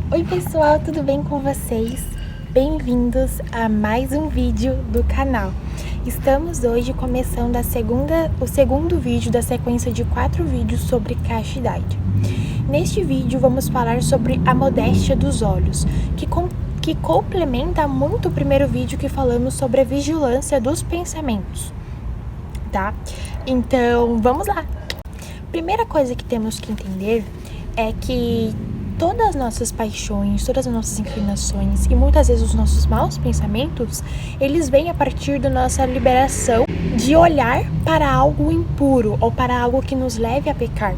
Oi pessoal, tudo bem com vocês? Bem-vindos a mais um vídeo do canal. Estamos hoje começando o segundo vídeo da sequência de 4 vídeos sobre castidade. Neste vídeo vamos falar sobre a modéstia dos olhos, que complementa muito o primeiro vídeo que falamos sobre a vigilância dos pensamentos, tá? Então, vamos lá! Primeira coisa que temos que entender é que todas as nossas paixões, todas as nossas inclinações e muitas vezes os nossos maus pensamentos, eles vêm a partir da nossa liberação de olhar para algo impuro ou para algo que nos leve a pecar.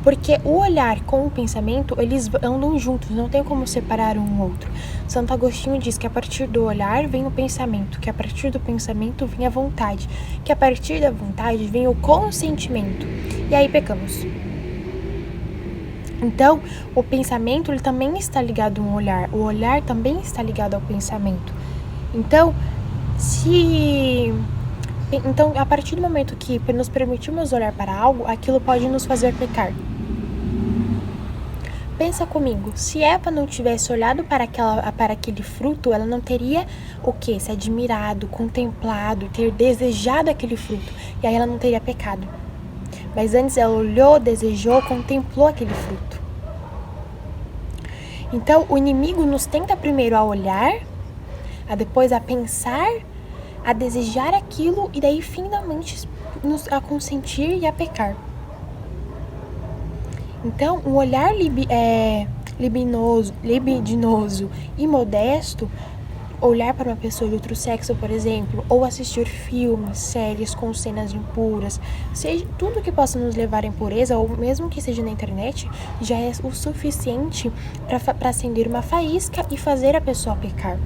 Porque o olhar com o pensamento, eles andam juntos, não tem como separar um outro. Santo Agostinho diz que a partir do olhar vem o pensamento, que a partir do pensamento vem a vontade, que a partir da vontade vem o consentimento. E aí pecamos. Então, o pensamento ele também está ligado a um olhar. O olhar também está ligado ao pensamento. Então, a partir do momento que nos permitimos olhar para algo, aquilo pode nos fazer pecar. Pensa comigo, se Eva não tivesse olhado para aquele fruto, ela não teria o quê? Se admirado, contemplado, ter desejado aquele fruto. E aí ela não teria pecado. Mas antes ela olhou, desejou, contemplou aquele fruto. Então, o inimigo nos tenta primeiro a olhar, depois a pensar, a desejar aquilo e daí finalmente a consentir e a pecar. Então, um olhar libidinoso e modesto, olhar para uma pessoa de outro sexo, por exemplo, ou assistir filmes, séries com cenas impuras, seja tudo que possa nos levar à impureza, ou mesmo que seja na internet, já é o suficiente para acender uma faísca e fazer a pessoa pecar.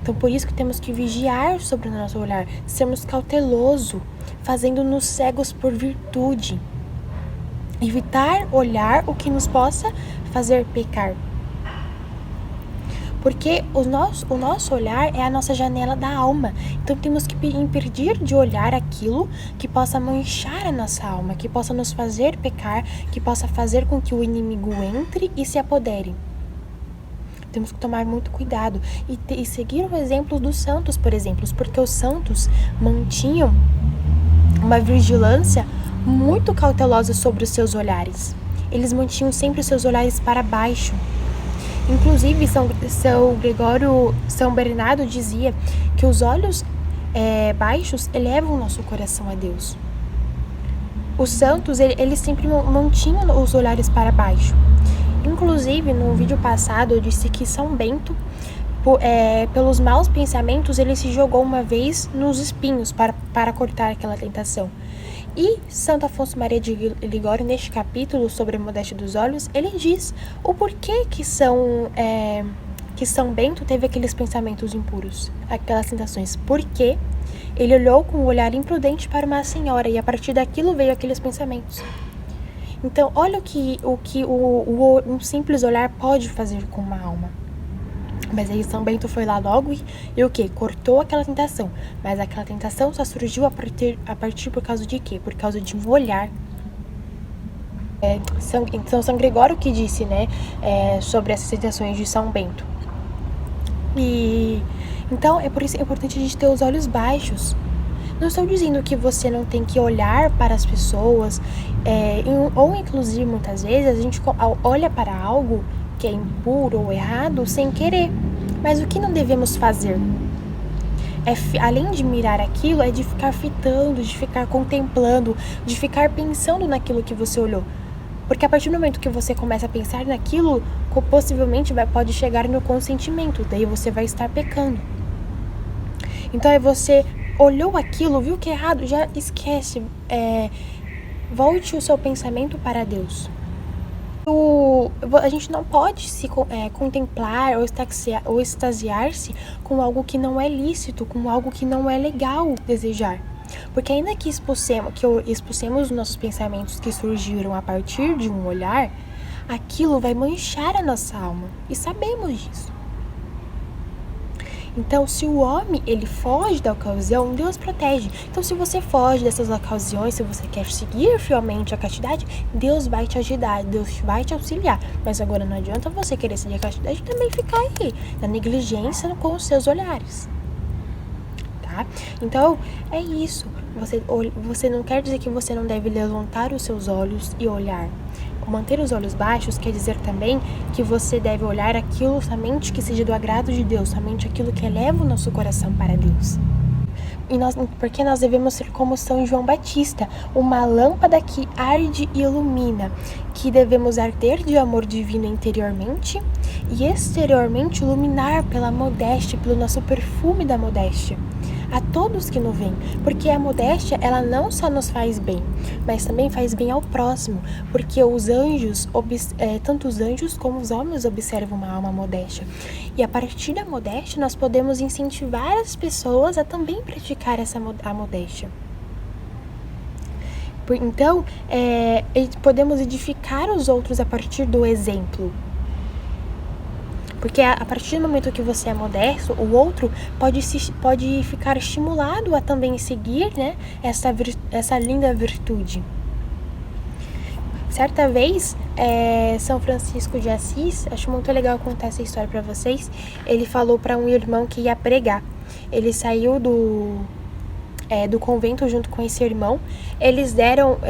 Então, por isso que temos que vigiar sobre o nosso olhar, sermos cautelosos, fazendo-nos cegos por virtude. Evitar olhar o que nos possa fazer pecar. Porque o nosso olhar é a nossa janela da alma. Então temos que impedir de olhar aquilo que possa manchar a nossa alma, que possa nos fazer pecar, que possa fazer com que o inimigo entre e se apodere. Temos que tomar muito cuidado e seguir o exemplo dos santos, por exemplo, porque os santos mantinham uma vigilância muito cautelosa sobre os seus olhares. Eles mantinham sempre os seus olhares para baixo. Inclusive, São Bernardo dizia que os olhos baixos elevam o nosso coração a Deus. Os santos, eles sempre mantinham os olhares para baixo. Inclusive, no vídeo passado, eu disse que São Bento, pelos maus pensamentos, ele se jogou uma vez nos espinhos para cortar aquela tentação. E Santo Afonso Maria de Ligório, neste capítulo sobre a modéstia dos olhos, ele diz o porquê que São Bento teve aqueles pensamentos impuros, aquelas tentações. Porque ele olhou com um olhar imprudente para uma senhora e a partir daquilo veio aqueles pensamentos. Então, olha o que um simples olhar pode fazer com uma alma. Mas aí São Bento foi lá logo e o quê? Cortou aquela tentação. Mas aquela tentação só surgiu a partir por causa de quê? Por causa de um olhar. Então São Gregório que disse, né? Sobre essas tentações de São Bento. E então é por isso que é importante a gente ter os olhos baixos. Não estou dizendo que você não tem que olhar para as pessoas, ou inclusive muitas vezes a gente olha para algo que é impuro ou errado sem querer. Mas o que não devemos fazer? Além de mirar aquilo, é de ficar fitando, de ficar contemplando, de ficar pensando naquilo que você olhou. Porque a partir do momento que você começa a pensar naquilo, possivelmente pode chegar no consentimento, daí você vai estar pecando. Então você olhou aquilo, viu que é errado, já esquece, volte o seu pensamento para Deus. A gente não pode se contemplar ou extasiar-se com algo que não é lícito, com algo que não é legal desejar. Porque ainda que expulsemos os nossos pensamentos que surgiram a partir de um olhar, aquilo vai manchar a nossa alma. E sabemos disso. Então, se o homem, ele foge da ocasião, Deus protege. Então, se você foge dessas ocasiões, se você quer seguir fielmente a castidade, Deus vai te ajudar, Deus vai te auxiliar. Mas agora não adianta você querer seguir a castidade e também ficar aí, na negligência com os seus olhares. Tá? Então, é isso. Você não quer dizer que você não deve levantar os seus olhos e olhar. Manter os olhos baixos quer dizer também que você deve olhar aquilo somente que seja do agrado de Deus, somente aquilo que eleva o nosso coração para Deus. Porque nós devemos ser como São João Batista, uma lâmpada que arde e ilumina, que devemos arder de amor divino interiormente e exteriormente iluminar pela modéstia, pelo nosso perfume da modéstia a todos que nos veem, porque a modéstia, ela não só nos faz bem, mas também faz bem ao próximo, porque os anjos, tanto os anjos como os homens observam uma alma modéstia, e a partir da modéstia nós podemos incentivar as pessoas a também praticar a modéstia. Então, podemos edificar os outros a partir do exemplo. Porque a partir do momento que você é modesto, o outro pode ficar estimulado a também seguir, né, essa linda virtude. Certa vez, São Francisco de Assis, acho muito legal contar essa história para vocês, ele falou para um irmão que ia pregar. Ele saiu do convento junto com esse irmão. Eles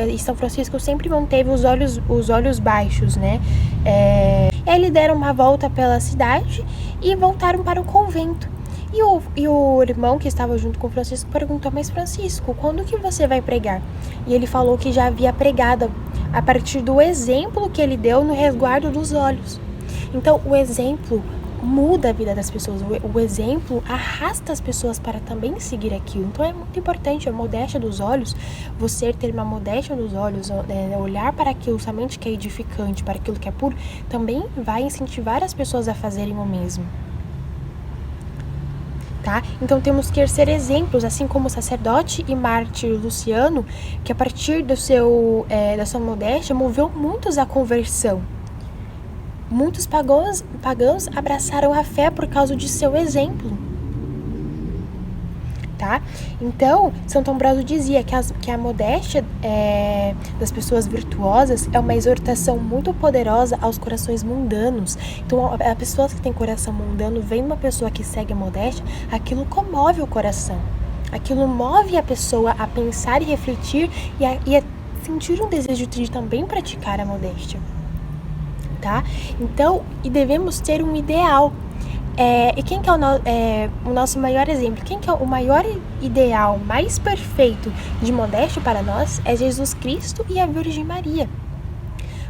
e São Francisco sempre manteve os olhos baixos, né? Eles deram uma volta pela cidade e voltaram para o convento. E o irmão que estava junto com Francisco perguntou: mas Francisco, quando que você vai pregar? E ele falou que já havia pregado a partir do exemplo que ele deu no resguardo dos olhos. Então, o exemplo muda a vida das pessoas, o exemplo arrasta as pessoas para também seguir aquilo. Então é muito importante a modéstia dos olhos, você ter uma modéstia nos olhos, olhar para aquilo somente que é edificante, para aquilo que é puro, também vai incentivar as pessoas a fazerem o mesmo. Tá? Então temos que ser exemplos, assim como o sacerdote e mártir Luciano, que a partir da sua modéstia moveu muitos à conversão. Muitos pagãos abraçaram a fé por causa de seu exemplo. Tá? Então, Santo Ambrósio dizia que a modéstia das pessoas virtuosas é uma exortação muito poderosa aos corações mundanos. Então, a pessoa que tem coração mundano, vem uma pessoa que segue a modéstia, aquilo comove o coração. Aquilo move a pessoa a pensar e refletir e a sentir um desejo de também praticar a modéstia. Tá? Então, e devemos ter um ideal. E quem que é o nosso maior exemplo? Quem que é o maior ideal, mais perfeito de modéstia para nós? É Jesus Cristo e a Virgem Maria.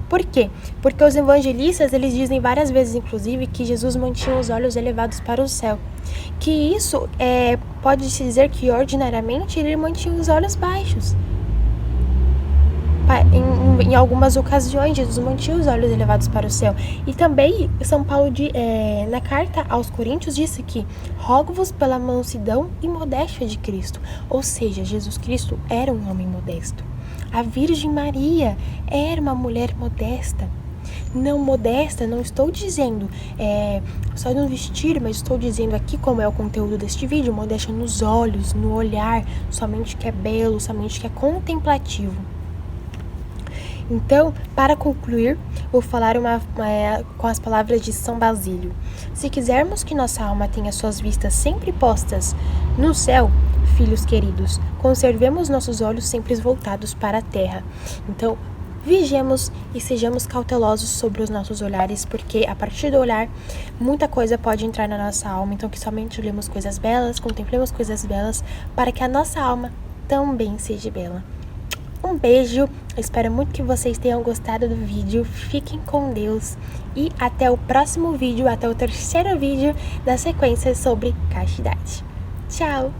Por quê? Porque os evangelistas, eles dizem várias vezes, inclusive, que Jesus mantinha os olhos elevados para o céu. Que isso pode-se dizer que, ordinariamente, ele mantinha os olhos baixos. Em algumas ocasiões, Jesus mantinha os olhos elevados para o céu. E também, São Paulo, na carta aos Coríntios, disse que rogo-vos pela mansidão e modéstia de Cristo. Ou seja, Jesus Cristo era um homem modesto. A Virgem Maria era uma mulher modesta. Não modesta, não estou dizendo só no vestir, mas estou dizendo aqui, como é o conteúdo deste vídeo, modéstia nos olhos, no olhar, somente que é belo, somente que é contemplativo. Então, para concluir, vou falar com as palavras de São Basílio. Se quisermos que nossa alma tenha suas vistas sempre postas no céu, filhos queridos, conservemos nossos olhos sempre voltados para a terra. Então, vigiemos e sejamos cautelosos sobre os nossos olhares, porque a partir do olhar, muita coisa pode entrar na nossa alma. Então, que somente olhemos coisas belas, contemplemos coisas belas, para que a nossa alma também seja bela. Um beijo, espero muito que vocês tenham gostado do vídeo, fiquem com Deus e até o próximo vídeo, até o terceiro vídeo da sequência sobre castidade. Tchau!